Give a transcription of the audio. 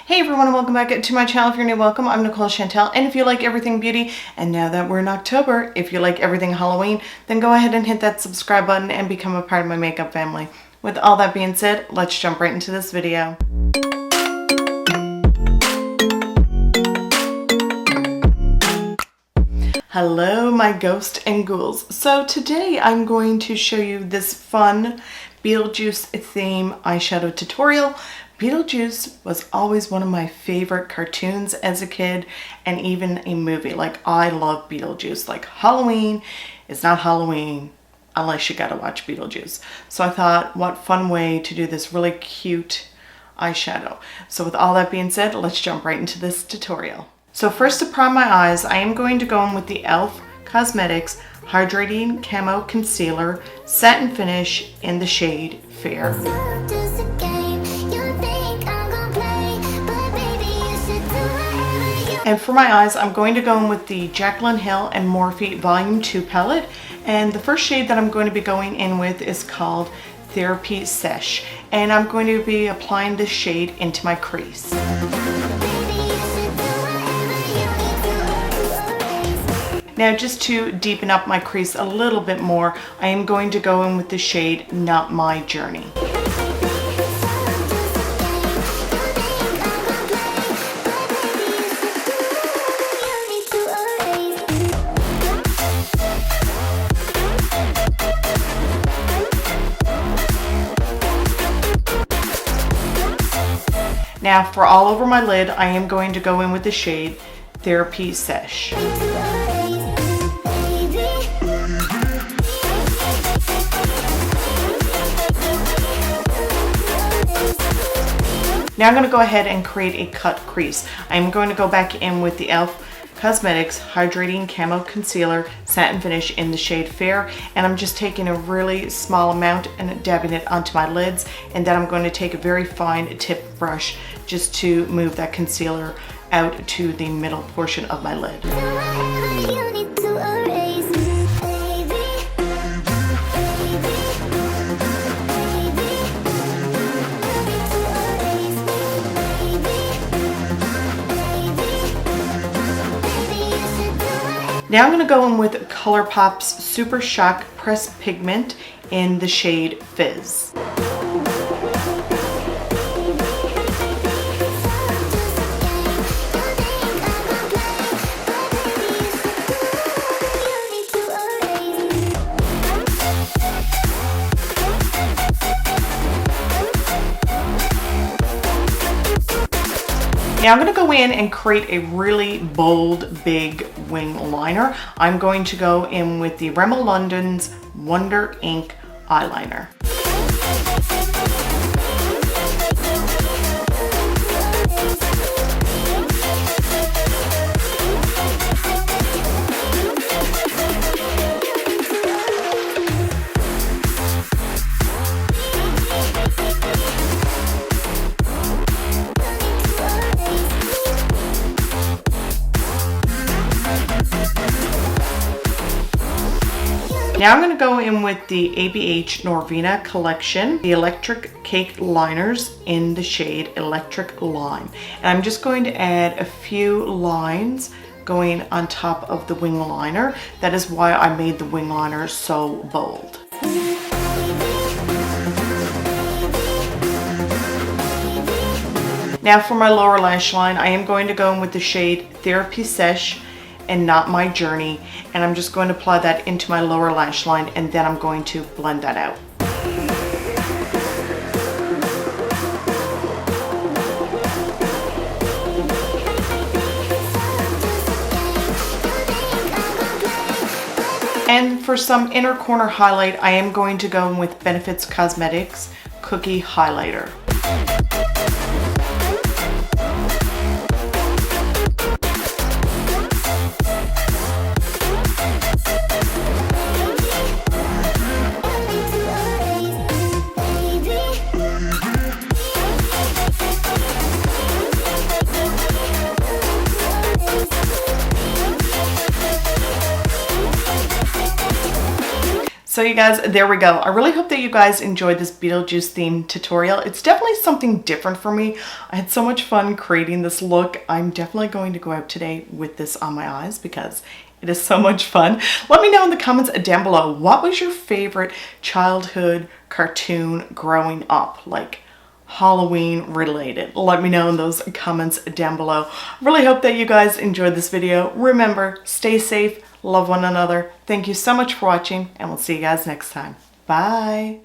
Hey everyone, and welcome back to my channel. If you're new, welcome. I'm Nicole Chantell, and if you like everything beauty, and now that we're in October, if you like everything Halloween, then go ahead and hit that subscribe button and become a part of my makeup family. With all that being said, let's jump right into this video. Hello my ghosts and ghouls. So today I'm going to show you this fun Beetlejuice theme eyeshadow tutorial. Beetlejuice was always one of my favorite cartoons as a kid, and even a movie. Like, I love Beetlejuice. Like, Halloween is not Halloween unless you gotta watch Beetlejuice. So I thought, what fun way to do this really cute eyeshadow. So with all that being said, let's jump right into this tutorial. So first, to prime my eyes, I am going to go in with the e.l.f. Cosmetics Hydrating Camo Concealer Satin Finish in the shade Fair. And for my eyes, I'm going to go in with the Jaclyn Hill and Morphe Volume 2 palette. And the first shade that I'm going to be going in with is called Therapy Sesh. And I'm going to be applying this shade into my crease. Now, just to deepen up my crease a little bit more, I am going to go in with the shade Not My Journey. Now, for all over my lid, I am going to go in with the shade Therapy Sesh. Now I'm going to go ahead and create a cut crease. I'm going to go back in with the e.l.f. Cosmetics Hydrating Camo Concealer Satin Finish in the shade Fair, and I'm just taking a really small amount and dabbing it onto my lids, and then I'm going to take a very fine tip brush just to move that concealer out to the middle portion of my lid. Now I'm going to go in with Colourpop's Super Shock Press Pigment in the shade Fizz. Now I'm going to go in and create a really bold, big wing liner. I'm going to go in with the Rimmel London's Wonder Ink Eyeliner. Now I'm going to go in with the ABH Norvina collection, the Electric Cake Liners in the shade Electric Lime. And I'm just going to add a few lines going on top of the wing liner. That is why I made the wing liner so bold. Now for my lower lash line, I am going to go in with the shade Therapy Sesh and Not My Journey, and I'm just going to apply that into my lower lash line, and then I'm going to blend that out. And for some inner corner highlight, I am going to go in with Benefits Cosmetics Cookie Highlighter. So you guys, there we go. I really hope that you guys enjoyed this Beetlejuice themed tutorial. It's definitely something different for me. I had so much fun creating this look. I'm definitely going to go out today with this on my eyes because it is so much fun. Let me know in the comments down below, what was your favorite childhood cartoon growing up? Like Halloween related. Let me know in those comments down below. Really hope that you guys enjoyed this video. Remember, stay safe, love one another. Thank you so much for watching, and we'll see you guys next time. Bye.